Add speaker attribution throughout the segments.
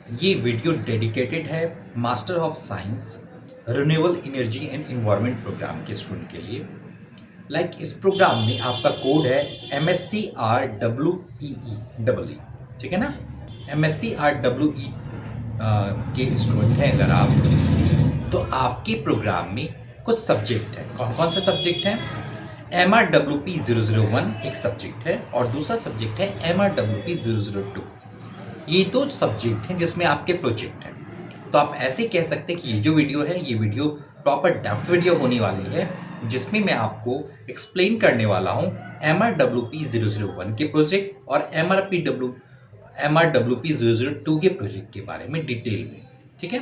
Speaker 1: ये video dedicated है master of science renewable energy and environment programme के student के लिए। इस प्रोग्राम में आपका कोड है MSCRWEE, ठीक है ना। MSCRWE के स्टूडेंट हैं अगर आप, तो आपके प्रोग्राम में कुछ सब्जेक्ट हैं। कौन कौन से सब्जेक्ट हैं? MRWP001 एक सब्जेक्ट है और दूसरा सब्जेक्ट है MRWP002। ये दो सब्जेक्ट हैं जिसमें आपके प्रोजेक्ट हैं। तो आप ऐसे कह सकते हैं कि ये जो वीडियो है, ये वीडियो प्रॉपर डेप्थ वीडियो होने वाली है, जिसमें मैं आपको एक्सप्लेन करने वाला हूँ MRWP001 के प्रोजेक्ट और MRWP002 के प्रोजेक्ट के बारे में डिटेल में। ठीक है।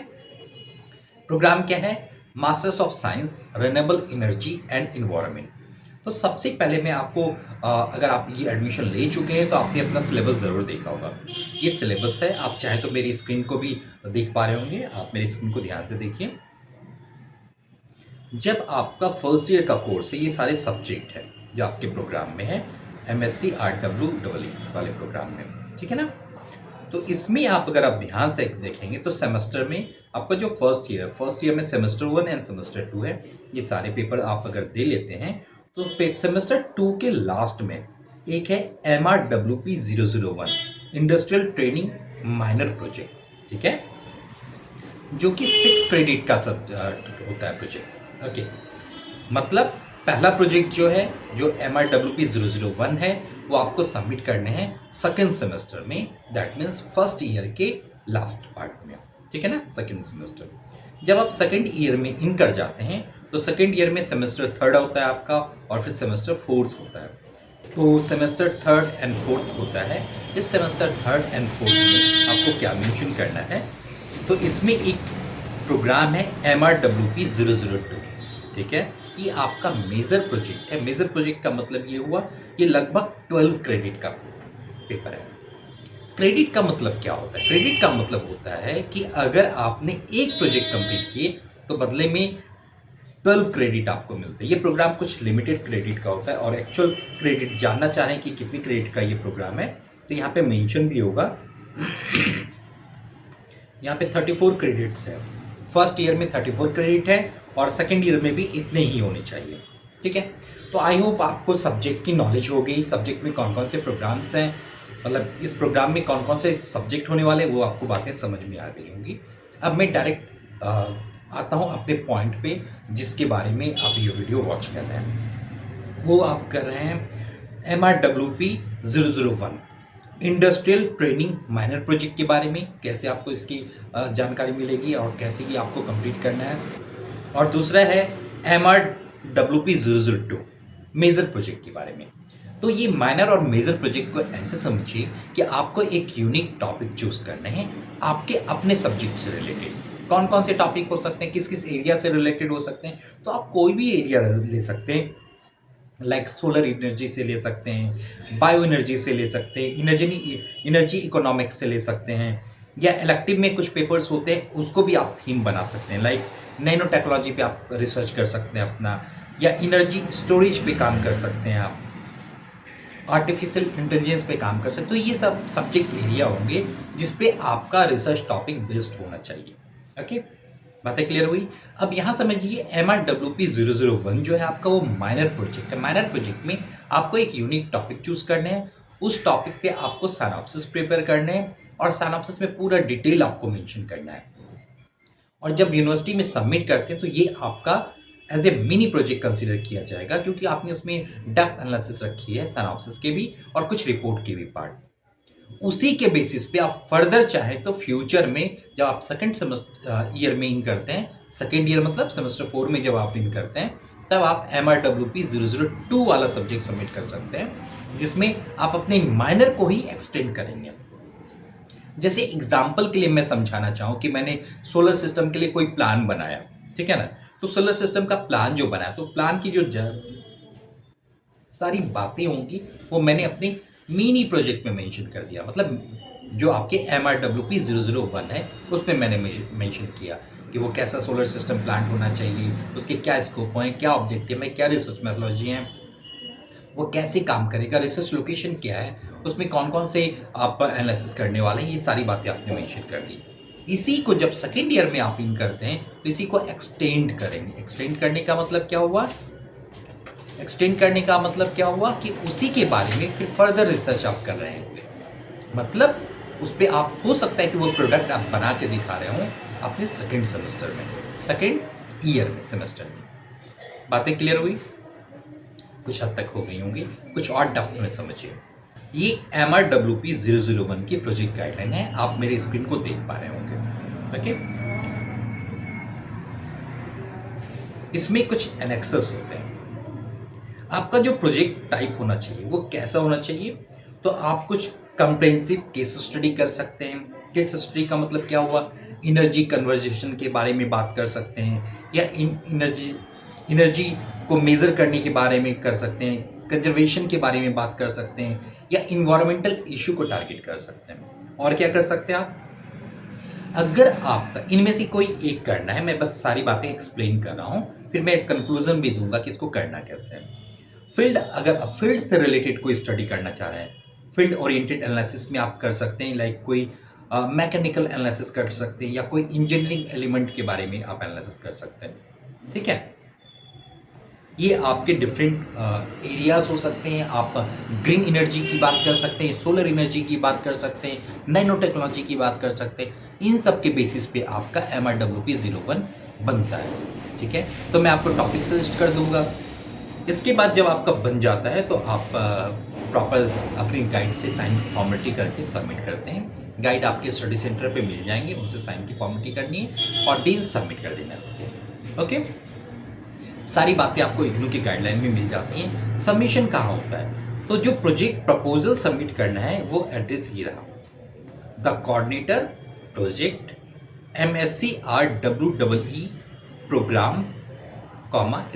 Speaker 1: प्रोग्राम क्या है? Masters of science renewable energy and environment. तो सबसे पहले मैं आपको अगर आप ये एडमिशन ले चुके हैं तो आपने अपना सिलेबस ज़रूर देखा होगा। ये सिलेबस है, आप चाहे तो मेरी स्क्रीन को भी देख पा रहे होंगे। आप मेरी स्क्रीन को ध्यान से देखिए। जब आपका फर्स्ट ईयर का कोर्स है, ये सारे सब्जेक्ट है जो आपके प्रोग्राम में है MSCRWEE वाले प्रोग्राम में, ठीक है ना। तो इसमें आप अगर आप ध्यान से देखेंगे तो सेमेस्टर में आपका जो फर्स्ट ईयर में सेमेस्टर 1 एंड सेमेस्टर 2 है। ये सारे पेपर आप अगर दे लेते हैं तो सेमेस्टर 2 के लास्ट में एक है MRWP001 industrial training minor project, ठीक है, जो कि 6 क्रेडिट का सब होता है प्रोजेक्ट। ओके, मतलब पहला प्रोजेक्ट जो है, जो MRWP001 है, वो आपको सबमिट करने हैं सेकेंड सेमेस्टर में, दैट मीन्स फर्स्ट ईयर के लास्ट पार्ट में, ठीक है ना, सेकेंड सेमेस्टर। जब आप सेकेंड ईयर में इन कर जाते हैं तो सेकेंड ईयर में सेमेस्टर थर्ड होता है आपका और फिर सेमेस्टर फोर्थ होता है। तो सेमेस्टर थर्ड एंड फोर्थ होता है। इस सेमेस्टर थर्ड एंड फोर्थ में आपको क्या मेंशन करना है? तो इसमें एक प्रोग्राम है MRWP002, ठीक है। ये आपका मेजर प्रोजेक्ट है। मेजर प्रोजेक्ट का मतलब ये हुआ, ये लगभग 12 क्रेडिट का पेपर है। क्रेडिट का मतलब क्या होता है? क्रेडिट का मतलब होता है कि अगर आपने एक प्रोजेक्ट कंप्लीट किए तो बदले में 12 क्रेडिट आपको मिलते हैं। ये प्रोग्राम कुछ लिमिटेड क्रेडिट का होता है और एक्चुअल क्रेडिट जानना चाहें कि कितनी क्रेडिट का ये प्रोग्राम है तो यहाँ पे मेंशन भी होगा। यहाँ पे 34 क्रेडिट्स है। फर्स्ट ईयर में 34 क्रेडिट है और सेकेंड ईयर में भी इतने ही होने चाहिए, ठीक है। तो आई होप आपको सब्जेक्ट की नॉलेज हो गई, सब्जेक्ट में कौन कौन से प्रोग्राम्स हैं, मतलब इस प्रोग्राम में कौन कौन से सब्जेक्ट होने वाले, वो आपको बातें समझ में आ गई होंगी। अब मैं डायरेक्ट आता हूँ अपने पॉइंट पे, जिसके बारे में आप ये वीडियो वॉच कर रहे हैं। वो आप कर रहे हैं MRWP001 industrial training minor project के बारे में, कैसे आपको इसकी जानकारी मिलेगी और कैसे ये आपको कंप्लीट करना है। और दूसरा है MRWP002 मेजर प्रोजेक्ट के बारे में। तो ये माइनर और मेजर प्रोजेक्ट को ऐसे समझिए कि आपको एक यूनिक टॉपिक चूज करने हैं आपके अपने सब्जेक्ट से रिलेटेड। कौन कौन से टॉपिक हो सकते हैं, किस किस एरिया से रिलेटेड हो सकते हैं, तो आप कोई भी एरिया ले सकते हैं। सोलर एनर्जी से ले सकते हैं, बायो एनर्जी से ले सकते हैं, एनर्जी इकोनॉमिक्स से ले सकते हैं, या इलेक्टिव में कुछ पेपर्स होते हैं उसको भी आप थीम बना सकते हैं। नैनो टेक्नोलॉजी पे आप रिसर्च कर सकते हैं अपना, या एनर्जी स्टोरेज पे काम कर सकते हैं आप, आर्टिफिशियल इंटेलिजेंस पे काम कर सकते हैं। तो ये सब सब्जेक्ट एरिया होंगे जिसपे आपका रिसर्च टॉपिक बेस्ड होना चाहिए। ओके, बातें क्लियर हुई? अब यहाँ समझिए MRWP001 जो है आपका, वो माइनर प्रोजेक्ट है। माइनर प्रोजेक्ट में आपको एक यूनिक टॉपिक चूज करने हैं, उस टॉपिक पे आपको साइनॉप्सिस प्रिपेयर करने हैं और साइनॉप्सिस में पूरा डिटेल आपको मेंशन करना है। और जब यूनिवर्सिटी में सबमिट करते हैं तो ये आपका as a mini project consider किया जाएगा, क्योंकि आपने उसमें डेप्थ एनालिसिस रखी है, साइनॉप्सिस के भी और कुछ रिपोर्ट के भी पार्ट। उसी के बेसिस पे आप फर्दर चाहें तो फ्यूचर में जब आप सेकेंड सेमेस्टर ईयर में इन करते हैं, सेकेंड ईयर मतलब सेमेस्टर 4 में जब आप इन करते हैं, तब आप MRWP002 वाला सब्जेक्ट सबमिट कर सकते हैं, जिसमें आप अपने माइनर को ही एक्सटेंड करेंगे। जैसे एग्जाम्पल के लिए मैं समझाना चाहूँ कि मैंने सोलर सिस्टम के लिए कोई प्लान बनाया, ठीक है ना। तो सोलर सिस्टम का प्लान जो बनाया, तो प्लान की जो सारी बातें होंगी वो मैंने अपनी मिनी प्रोजेक्ट में मेंशन कर दिया। मतलब जो आपके MRWP001 है उसमें मैंने मेंशन किया कि वो कैसा सोलर सिस्टम प्लांट होना चाहिए, उसके क्या स्कोप हैं, क्या ऑब्जेक्टिव है, क्या रिसर्च मेथोलॉजी है, वो कैसे काम करेगा, रिसर्च लोकेशन क्या है, उसमें कौन कौन से आप एनालिसिस करने वाले हैं, ये सारी बातें आपने मेंशन कर दी। इसी को जब सेकेंड ईयर में आप इन करते हैं तो इसी को एक्सटेंड करेंगे। एक्सटेंड करने का मतलब क्या हुआ? एक्सटेंड करने का मतलब क्या हुआ कि उसी के बारे में फिर फर्दर रिसर्च आप कर रहे हैं। मतलब उस पर आप हो सकता है कि वो प्रोडक्ट आप बना के दिखा रहे हो अपने सेकेंड सेमेस्टर में, सेकेंड ईयर में, सेमेस्टर में। बातें क्लियर हुई? कुछ हद तक हो गई होंगी, कुछ और डेप्थ में समझिए। ये MRWP 001 की प्रोजेक्ट गाइडलाइन है, आप मेरे स्क्रीन को देख पा रहे होंगे। ओके, इसमें कुछ एनेक्सेस होते हैं। आपका जो प्रोजेक्ट टाइप होना चाहिए वो कैसा होना चाहिए? तो आप कुछ कंप्रेहेंसिव केस स्टडी कर सकते हैं। केस स्टडी का मतलब क्या हुआ? एनर्जी कन्वर्जेशन के बारे में बात कर सकते हैं, या एनर्जी को मेज़र करने के बारे में कर सकते हैं, कंजर्वेशन के बारे में बात कर सकते हैं, या इन्वायरमेंटल इशू को टारगेट कर सकते हैं। और क्या कर सकते हैं आप? अगर आपका इनमें से कोई एक करना है, मैं बस सारी बातें एक्सप्लेन कर रहा हूँ, फिर मैं कंक्लूजन भी दूंगा कि इसको करना कैसे है। फील्ड, अगर आप फील्ड से रिलेटेड कोई स्टडी करना चाह रहे हैं, फील्ड ओरिएंटेड एनालिसिस में आप कर सकते हैं, लाइक कोई मैकेनिकल एनालिसिस कर सकते हैं, या कोई इंजीनियरिंग एलिमेंट के बारे में आप एनालिसिस कर सकते हैं। ठीक है, ये आपके डिफरेंट एरियाज हो सकते हैं। आप ग्रीन एनर्जी की बात कर सकते हैं, सोलर एनर्जी की बात कर सकते हैं, नैनो टेक्नोलॉजी की बात कर सकते हैं। इन सब के बेसिस पे आपका MRWP 01 बनता है। ठीक है, तो मैं आपको टॉपिक सजेस्ट कर दूंगा। इसके बाद जब आपका बन जाता है तो आप प्रॉपर अपनी गाइड से साइन की फॉर्मेलिटी करके सबमिट करते हैं। गाइड आपके स्टडी सेंटर पे मिल जाएंगे, उनसे साइन की फॉर्मेलिटी करनी है और दिन सबमिट कर देना है। ओके, सारी बातें आपको इग्नू की गाइडलाइन में मिल जाती हैं। सबमिशन कहाँ होता है? तो जो प्रोजेक्ट प्रपोजल सबमिट करना है वो एड्रेस ये रहा, the coordinator project MSc RWEE programme,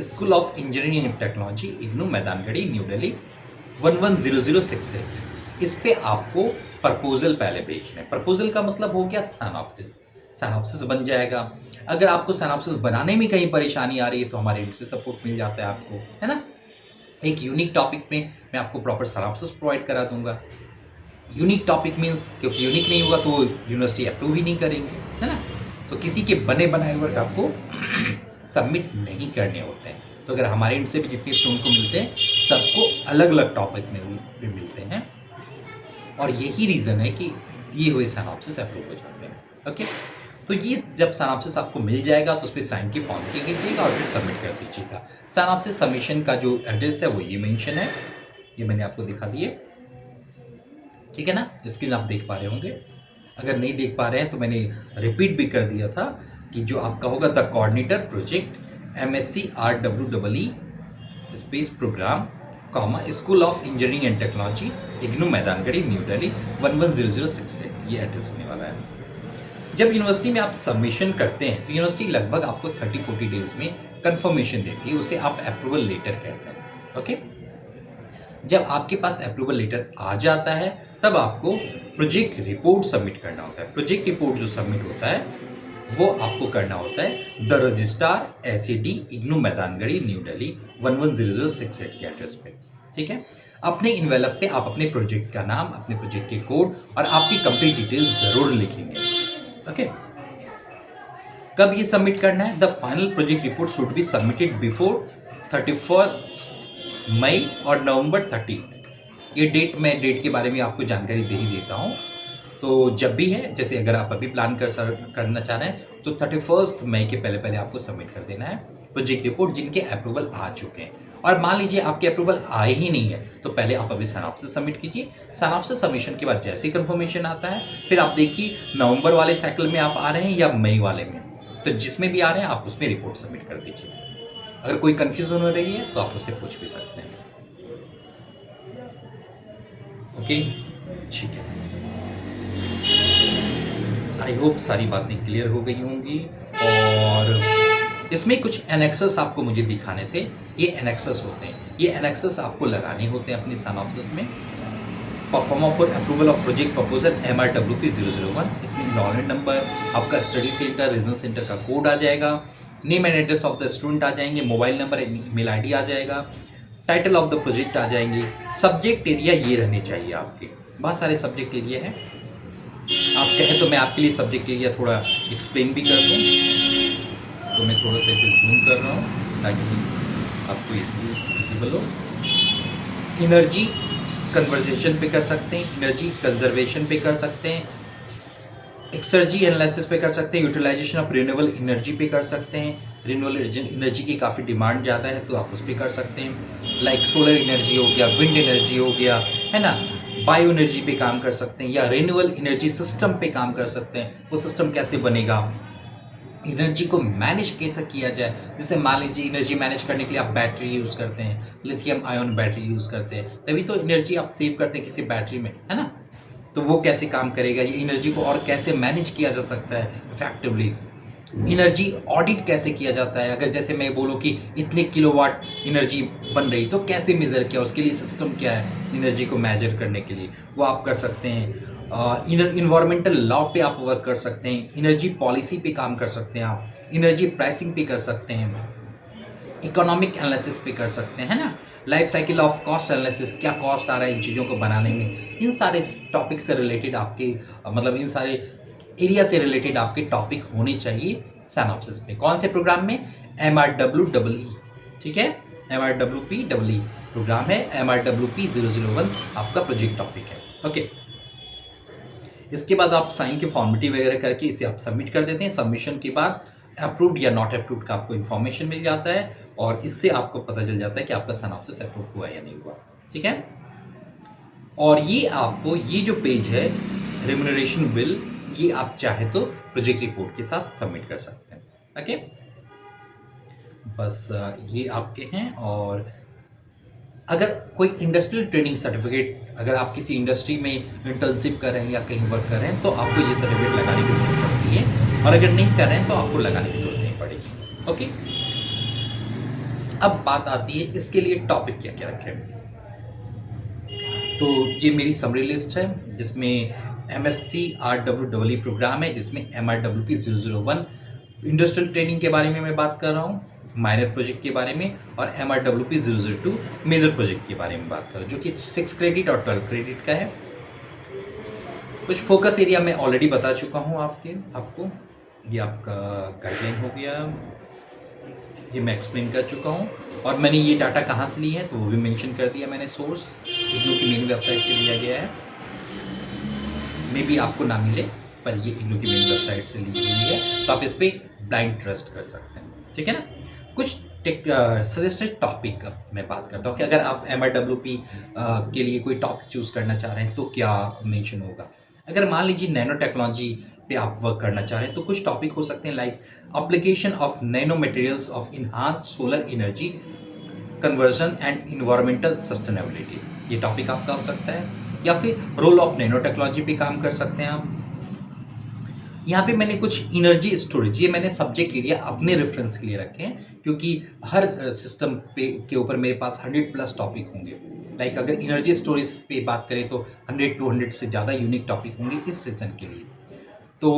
Speaker 1: school of engineering and technology, IGNOU, Maidangarhi, new Delhi 110068। इस पे आपको प्रपोजल पहले भेजना है। प्रपोजल का मतलब हो गया साइनॉप्सिस। साइनॉप्सिस बन जाएगा। अगर आपको साइनॉप्सिस बनाने में कहीं परेशानी आ रही है तो हमारे इनसे सपोर्ट मिल जाता है आपको, है ना। एक यूनिक टॉपिक में मैं आपको प्रॉपर साइनॉप्सिस प्रोवाइड करा दूंगा। यूनिक टॉपिक मीन्स, क्योंकि यूनिक नहीं होगा तो यूनिवर्सिटी अप्रूव ही नहीं करेंगे, है ना। तो किसी के बने बनाए वर्क आपको सबमिट नहीं करने होते हैं। तो अगर हमारे एंड से भी जितने स्टूडेंट को मिलते हैं सबको अलग अलग टॉपिक में भी मिलते हैं, और यही रीज़न है कि दिए हुए साइनॉप्सिस अप्रूव हो जाते हैं। ओके, तो ये जब साइनॉप्सिस आपको मिल जाएगा तो उस पर साइन की फॉर्मेलिटी कीजिएगा और फिर सबमिट कर दीजिएगा। साइनॉप्सिस सबमिशन का जो एड्रेस है वो ये मेंशन है, ये मैंने आपको दिखा दिए। ठीक है ना, स्क्रीन आप देख पा रहे होंगे। अगर नहीं देख पा रहे हैं तो मैंने रिपीट भी कर दिया था कि जो आपका होगा the coordinator project MSc RWEE space programme, school of engineering and technology, IGNOU, Maidangarhi, new Delhi 110068, ये एड्रेस होने वाला है। जब यूनिवर्सिटी में आप सबमिशन करते हैं तो यूनिवर्सिटी लगभग आपको 30-40 डेज में कंफर्मेशन देती है, उसे आप अप्रूवल लेटर कहते हैं। ओके, जब आपके पास अप्रूवल लेटर आ जाता है तब आपको प्रोजेक्ट रिपोर्ट सबमिट करना होता है। प्रोजेक्ट रिपोर्ट जो सबमिट होता है वो आपको करना होता है the registrar SAD, IGNOU, Maidangarhi, new Delhi 110068 के एड्रेस पे। ठीक है, अपने इन्वेलप पे आप अपने प्रोजेक्ट का नाम, अपने प्रोजेक्ट के कोड और आपकी कंप्लीट डिटेल्स जरूर लिखेंगे। ओके, कब ये सबमिट करना है? The final project report should be submitted before 31 मई और नवंबर 30। ये मैं डेट के बारे में आपको जानकारी दे ही देता हूँ। तो जब भी है, जैसे अगर आप अभी प्लान करना चाह रहे हैं तो 31 मई के पहले पहले आपको सबमिट कर देना है प्रोजेक्ट रिपोर्ट जिनके अप्रूवल आ चुके हैं। और मान लीजिए आपके अप्रूवल आए ही नहीं है तो पहले आप अभी साइनॉप्सिस सबमिट कीजिए। साइनॉप्सिस सबमिशन के बाद जैसे कंफर्मेशन आता है फिर आप देखिए नवंबर वाले साइकिल में आप आ रहे हैं या मई वाले में, तो जिसमें भी आ रहे हैं आप उसमें रिपोर्ट सबमिट कर दीजिए। अगर कोई कन्फ्यूजन हो रही है तो आप उससे पूछ भी सकते हैं। ओके, ठीक है, आई होप सारी बातें क्लियर हो गई होंगी। और इसमें कुछ एनेक्सेस आपको मुझे दिखाने थे, ये एनेक्सेस होते हैं, ये एनेक्सेस आपको लगाने होते हैं अपनी साइनॉप्सिस में। Proforma for approval of project proposal MRWP 001, इसमें इनरोलमेंट नंबर, आपका स्टडी सेंटर, रीजनल सेंटर का कोड आ जाएगा, name and address of the student आ जाएंगे, मोबाइल नंबर, ईमेल ID आ जाएगा, टाइटल ऑफ द प्रोजेक्ट आ जाएंगे, सब्जेक्ट एरिया ये रहने चाहिए आपके, बहुत सारे सब्जेक्ट एरिया हैं। आप कहें तो मैं आपके लिए सब्जेक्ट एरिया थोड़ा एक्सप्लेन भी कर दूँ। तो मैं थोड़ा सा इसे जूम कर रहा हूँ ताकि आपको इजीली विजिबल हो। एनर्जी कन्वर्जेशन पे कर सकते हैं, एनर्जी कंजर्वेशन पे कर सकते हैं, एक्सर्जी एनालिसिस पे कर सकते हैं, यूटिलाइजेशन ऑफ रिन्यूएबल एनर्जी पे कर सकते हैं। रिन्यूएबल एनर्जी की काफ़ी डिमांड ज़्यादा है तो आप उस पर कर सकते हैं, लाइक सोलर एनर्जी हो गया, विंड एनर्जी हो गया, है ना। बायो एनर्जी पे काम कर सकते हैं या रिन्यूएबल एनर्जी सिस्टम पे काम कर सकते हैं। वो सिस्टम कैसे बनेगा, एनर्जी को मैनेज कैसे किया जाए। जैसे मान लीजिए एनर्जी मैनेज करने के लिए आप बैटरी यूज़ करते हैं, लिथियम आयन बैटरी यूज़ करते हैं, तभी तो एनर्जी आप सेव करते हैं किसी बैटरी में, है ना। तो वो कैसे काम करेगा, ये एनर्जी को और कैसे मैनेज किया जा सकता है इफेक्टिवली। एनर्जी ऑडिट कैसे किया जाता है, अगर जैसे मैं बोलूँ कि इतने किलोवाट एनर्जी बन रही तो कैसे मेज़र किया, उसके लिए सिस्टम क्या है एनर्जी को मेजर करने के लिए, वो आप कर सकते हैं। इन्वायरमेंटल लॉ पे आप वर्क कर सकते हैं, एनर्जी पॉलिसी पे काम कर सकते हैं, आप एनर्जी प्राइसिंग पे कर सकते हैं, इकोनॉमिक एनालिसिस पे कर सकते हैं, है ना। Life cycle of cost analysis, क्या कॉस्ट आ रहा है इन चीज़ों को बनाने में, इन सारे टॉपिक से रिलेटेड आपके मतलब इन सारे एरिया से रिलेटेड आपके टॉपिक होने चाहिए सैनॉप्सिस में। कौन से प्रोग्राम में, MRWEE, ठीक है, MRWPEE प्रोग्राम है, MRWP 001 आपका प्रोजेक्ट टॉपिक है। ओके, इसके बाद आप साइन की फॉर्मेलिटी वगैरह करके इसे आप सबमिट कर देते हैं। सबमिशन के बाद अप्रूव्ड या नॉट अप्रूव्ड का आपको इन्फॉर्मेशन मिल जाता है और इससे आपको पता चल जाता है कि आपका सिनॉप्सिस अप्रूव हुआ या नहीं हुआ, ठीक है। और ये आपको ये जो पेज है रेम्यूनरेशन बिल, ये आप चाहे तो प्रोजेक्ट रिपोर्ट के साथ सबमिट कर सकते हैं। ओके, बस ये आपके हैं। और अगर कोई इंडस्ट्रियल ट्रेनिंग सर्टिफिकेट, अगर आप किसी इंडस्ट्री में इंटर्नशिप कर रहे हैं या कहीं वर्क कर रहे हैं तो आपको ये सर्टिफिकेट लगाने की जरूरत पड़ती है, और अगर नहीं कर रहे हैं तो आपको लगाने की जरूरत नहीं पड़ेगी। ओके, अब बात आती है इसके लिए टॉपिक क्या क्या रखें। तो ये मेरी समरी लिस्ट है जिसमें MSc RWEE प्रोग्राम है, जिसमें MRWP 001 इंडस्ट्रियल ट्रेनिंग के बारे में मैं बात कर रहा हूँ, माइनर प्रोजेक्ट के बारे में, और MRWP 002 मेजर प्रोजेक्ट के बारे में बात कर रहा हूँ, जो कि 6 क्रेडिट और 12 क्रेडिट का है। कुछ फोकस एरिया मैं ऑलरेडी बता चुका हूँ आपको। ये आपका गाइडलाइन हो गया, ये मैं एक्सप्लेन कर चुका हूँ। और मैंने ये डाटा कहाँ से ली है तो वो भी मेंशन कर दिया मैंने, सोर्स इग्नू की मेन वेबसाइट से लिया गया है। मे बी आपको ना मिले पर ये इग्नू की मेन वेबसाइट से ली गई है, तो आप इस पर ब्लाइंड ट्रस्ट कर सकते हैं, ठीक है ना। कुछ सजेस्टेड टॉपिक मैं बात करता हूँ कि अगर आप MRWP के लिए कोई टॉपिक चूज़ करना चाह रहे हैं तो क्या मेंशन होगा। अगर मान लीजिए नैनो टेक्नोलॉजी पे आप वर्क करना चाह रहे हैं तो कुछ टॉपिक हो सकते हैं, like application of nano materials of enhanced solar energy conversion and environmental sustainability, ये टॉपिक आपका हो सकता है। या फिर रोल ऑफ नैनो टेक्नोलॉजी पे काम कर सकते हैं आप। यहाँ पे मैंने कुछ एनर्जी स्टोरेज, ये मैंने सब्जेक्ट एरिया अपने रेफरेंस के लिए रखे हैं, क्योंकि हर सिस्टम पे के ऊपर मेरे पास 100+ टॉपिक होंगे। लाइक अगर एनर्जी स्टोरेज पे बात करें तो 100-200 से ज़्यादा यूनिक टॉपिक होंगे इस सेशन के लिए। तो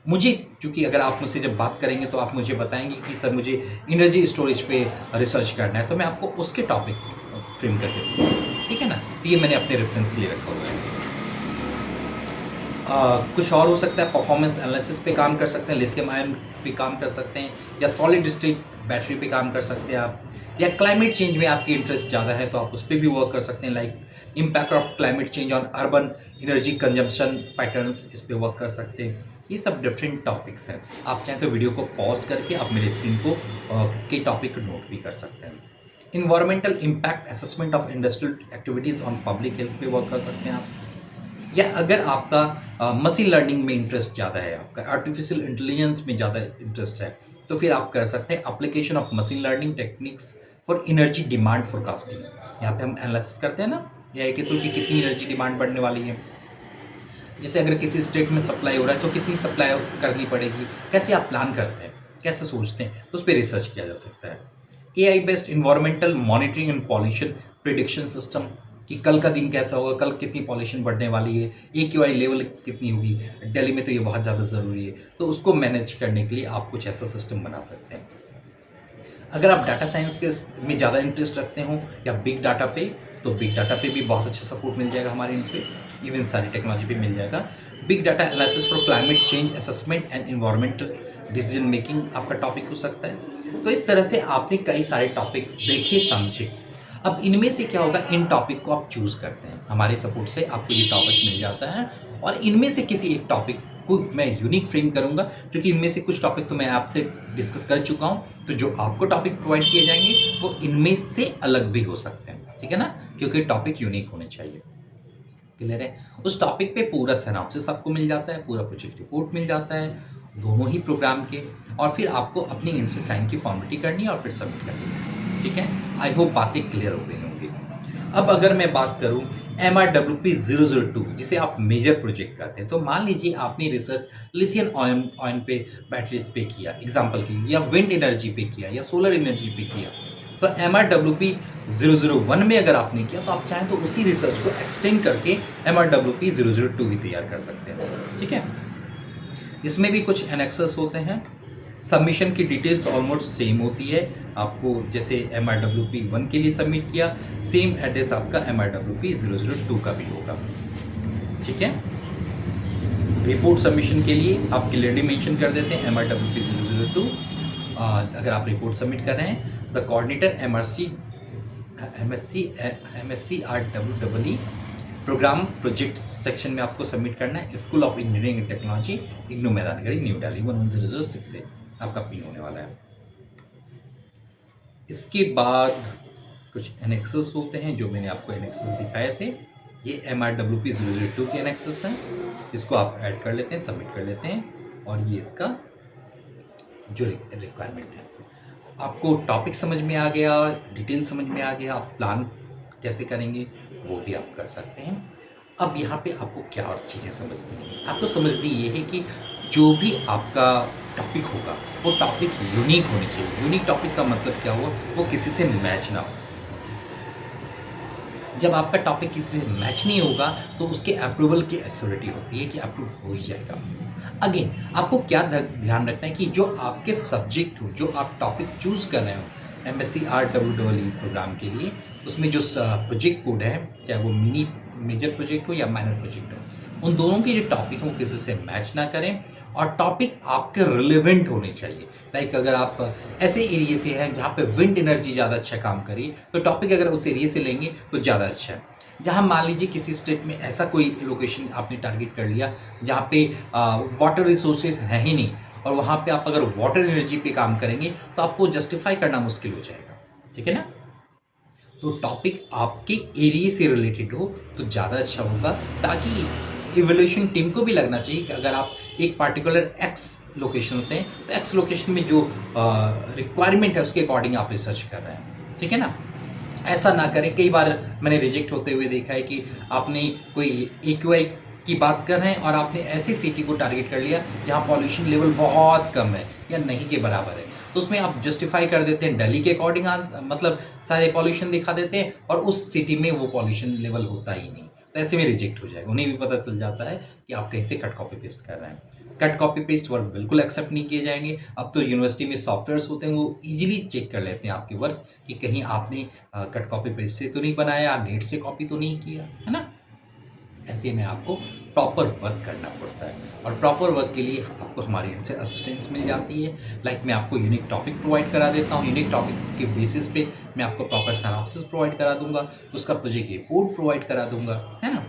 Speaker 1: मुझे, क्योंकि अगर आप मुझसे जब बात करेंगे तो आप मुझे बताएंगे कि सर मुझे एनर्जी स्टोरेज पे रिसर्च करना है, तो मैं आपको उसके टॉपिक फ्रेम करके दूँगा, ठीक है ना। तो ये मैंने अपने रेफरेंस के लिए रखा हुआ है। कुछ और हो सकता है, परफॉर्मेंस एनालिसिस पे काम कर सकते हैं, लिथियम आयन पे काम कर सकते हैं, या सॉलिड स्टेट बैटरी पे काम कर सकते हैं आप, या क्लाइमेट चेंज में आपकी इंटरेस्ट ज़्यादा है तो आप उस पर भी वर्क कर सकते हैं, like impact of climate change on urban energy consumption patterns, इस पर वर्क कर सकते हैं। ये सब डिफरेंट टॉपिक्स हैं। आप चाहें तो वीडियो को पॉज करके आप मेरे स्क्रीन को के टॉपिक नोट भी कर सकते हैं। Environmental impact assessment of industrial activities on public health पे वर्क कर सकते हैं आप। या अगर आपका मशीन लर्निंग में इंटरेस्ट ज़्यादा है, आपका आर्टिफिशियल इंटेलिजेंस में ज़्यादा इंटरेस्ट है, तो फिर आप कर सकते हैं application of machine learning techniques for energy demand forecasting. यहाँ पे हम एनालिसिस करते हैं ना एआई के थ्रू कि कितनी एनर्जी डिमांड बढ़ने वाली है। जैसे अगर किसी स्टेट में सप्लाई हो रहा है तो कितनी सप्लाई करनी पड़ेगी, कैसे आप प्लान करते हैं, कैसे सोचते हैं, तो उस पर रिसर्च किया जा सकता है। AI based environmental monitoring and pollution prediction system, कि कल का दिन कैसा होगा, कल कितनी पॉल्यूशन बढ़ने वाली है, AQI लेवल कितनी होगी, दिल्ली में तो ये बहुत ज़्यादा ज़रूरी है, तो उसको मैनेज करने के लिए आप कुछ ऐसा सिस्टम बना सकते हैं। अगर आप डाटा साइंस के में ज़्यादा इंटरेस्ट रखते हो या बिग डाटा पे, तो बिग डाटा पे भी बहुत अच्छा सपोर्ट मिल जाएगा हमारे इन पे, इवन सारी टेक्नोलॉजी पे मिल जाएगा। Big data analysis for climate change assessment and environmental decision making आपका टॉपिक हो सकता है। तो इस तरह से आपने कई सारे टॉपिक देखे समझे। अब इनमें से क्या होगा, इन टॉपिक को आप चूज़ करते हैं, हमारे सपोर्ट से आपको ये टॉपिक मिल जाता है और इनमें से किसी एक टॉपिक को मैं यूनिक फ्रेम करूंगा, क्योंकि इनमें से कुछ टॉपिक तो मैं आपसे डिस्कस कर चुका हूं, तो जो आपको टॉपिक प्रोवाइड किए जाएंगे वो इनमें से अलग भी हो सकते हैं, ठीक है ना, क्योंकि टॉपिक यूनिक होने चाहिए। क्लियर है? उस टॉपिक पे पूरा सिनॉप्सिस आपको मिल जाता है, पूरा प्रोजेक्ट रिपोर्ट मिल जाता है दोनों ही प्रोग्राम के, और फिर आपको अपनी एंड से साइन की फॉर्मेलिटी करनी है और फिर सबमिट कर देना है। ठीक है, आई होप बातें क्लियर हो गई होंगी। अब अगर मैं बात करूं MRWP 002 जिसे आप मेजर प्रोजेक्ट कहते हैं, तो मान लीजिए आपने रिसर्च लिथियम आयन पे बैटरीज पे किया एग्जाम्पल के लिए, या विंड एनर्जी पे किया, या सोलर एनर्जी पे किया, तो MRWP 001 में अगर आपने किया तो आप चाहें तो उसी रिसर्च को एक्सटेंड करके MRWP 002 भी तैयार कर सकते हैं। ठीक है, इसमें भी कुछ एनेक्सेस होते हैं। सबमिशन की डिटेल्स ऑलमोस्ट सेम होती है, आपको जैसे MRWP 1 के लिए सबमिट किया, सेम एड्रेस आपका MRWP 002 का भी होगा। ठीक है, रिपोर्ट सबमिशन के लिए आप क्लियरली मेंशन कर देते हैं MRWP 002। अगर आप रिपोर्ट सबमिट कर रहे हैं, the coordinator MSc RWEE programme project section में आपको सबमिट करना है। School of engineering and technology, IGNOU Maidangarhi, new Delhi 11006 से आपका पिन होने वाला है। इसके बाद कुछ एनेक्सेस होते हैं जो मैंने आपको एनेक्सेस दिखाए थे, ये MRWP 002 के एनेक्सेस हैं, इसको आप ऐड कर लेते हैं, सबमिट कर लेते हैं, और ये इसका जो रिक्वायरमेंट है। आपको टॉपिक समझ में आ गया, डिटेल समझ में आ गया, आप प्लान कैसे करेंगे वो भी आप कर सकते हैं। अब यहाँ पे आपको क्या और चीज़ें समझनी है, आपको समझनी ये है कि जो भी आपका टॉपिक होगा वो टॉपिक यूनिक होनी चाहिए। यूनिक टॉपिक का मतलब क्या हुआ, वो किसी से मैच ना हो। जब आपका टॉपिक किसी से मैच नहीं होगा तो उसके अप्रूवल की एश्योरिटी होती है कि अप्रूव हो ही जाएगा। अगेन आपको क्या ध्यान रखना है कि जो आपके सब्जेक्ट हो, जो आप टॉपिक चूज़ कर रहे हो MSc RWEE प्रोग्राम के लिए, उसमें जो प्रोजेक्ट कोड है, चाहे वो मिनी मेजर प्रोजेक्ट हो या माइनर प्रोजेक्ट हो, उन दोनों के जो टॉपिक हो किसी से मैच ना करें, और टॉपिक आपके रिलेवेंट होने चाहिए। लाइक अगर आप ऐसे एरिया से हैं जहाँ पे विंड एनर्जी ज़्यादा अच्छा काम करे, तो टॉपिक अगर उस एरिया से लेंगे तो ज़्यादा अच्छा है। जहाँ मान लीजिए किसी स्टेट में ऐसा कोई लोकेशन आपने टारगेट कर लिया जहाँ पे वाटर रिसोर्सेज हैं ही नहीं, और वहाँ पे आप अगर वाटर एनर्जी पे काम करेंगे तो आपको जस्टिफाई करना मुश्किल हो जाएगा। ठीक है ना, तो टॉपिक आपके एरिया से रिलेटेड हो तो ज़्यादा अच्छा होगा, ताकि इवोल्यूशन टीम को भी लगना चाहिए कि अगर आप एक पार्टिकुलर एक्स लोकेशन से, तो एक्स लोकेशन में जो रिक्वायरमेंट है उसके अकॉर्डिंग आप रिसर्च कर रहे हैं। ठीक है ना, ऐसा ना करें। कई बार मैंने रिजेक्ट होते हुए देखा है कि आपने कोई AQI की बात कर रहे हैं और आपने ऐसी सिटी को टारगेट कर लिया जहाँ पॉल्यूशन लेवल बहुत कम है या नहीं के बराबर है, तो उसमें आप जस्टिफाई कर देते हैं दिल्ली के अकॉर्डिंग, मतलब सारे पॉल्यूशन दिखा देते हैं, और उस सिटी में वो पॉल्यूशन लेवल होता ही नहीं, तो ऐसे में रिजेक्ट हो जाएगा। उन्हें भी पता चल जाता है कि आप कहीं से कट कॉपी पेस्ट कर रहे हैं। कट कॉपी पेस्ट वर्क बिल्कुल एक्सेप्ट नहीं किए जाएंगे। अब तो यूनिवर्सिटी में सॉफ्टवेयर्स होते हैं, वो इजीली चेक कर लेते हैं आपके वर्क कि कहीं आपने कट कॉपी पेस्ट से तो नहीं बनाया, नेट से कॉपी तो नहीं किया, है ना। ऐसे में आपको प्रॉपर वर्क करना पड़ता है, और प्रॉपर वर्क के लिए आपको हमारी एंड से असिस्टेंस मिल जाती है। लाइक मैं आपको यूनिक टॉपिक प्रोवाइड करा देता हूँ, यूनिक टॉपिक के बेसिस पे मैं आपको प्रॉपर सिनॉप्सिस प्रोवाइड करा दूंगा, उसका प्रोजेक्ट रिपोर्ट प्रोवाइड करा दूंगा, है ना।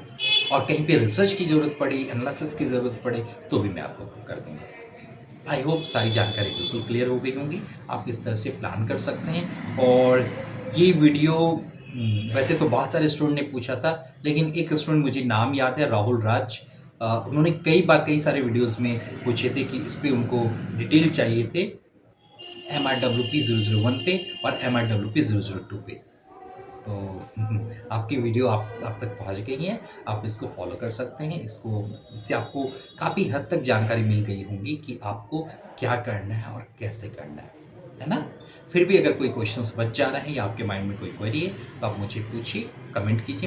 Speaker 1: और कहीं पे रिसर्च की ज़रूरत पड़ी, एनालिसिस की ज़रूरत पड़े तो भी मैं आपको कर दूंगा। आई होप सारी जानकारी बिल्कुल क्लियर हो गई होंगी। आप इस तरह से प्लान कर सकते हैं। और ये वीडियो वैसे तो बहुत सारे स्टूडेंट ने पूछा था, लेकिन एक स्टूडेंट मुझे नाम याद है, राहुल राज, उन्होंने कई बार कई सारे वीडियोस में पूछे थे कि इस पर उनको डिटेल चाहिए थे MRWP 001 पे और MRWP 002 पे। तो आपकी वीडियो आप तक पहुंच गई है, आप इसको फॉलो कर सकते हैं। इससे आपको काफ़ी हद तक जानकारी मिल गई होंगी कि आपको क्या करना है और कैसे करना है ना। फिर भी अगर कोई क्वेश्चंस बच जा रहे हैं या आपके माइंड में कोई क्वेरी है तो आप मुझे पूछिए, कमेंट कीजिए।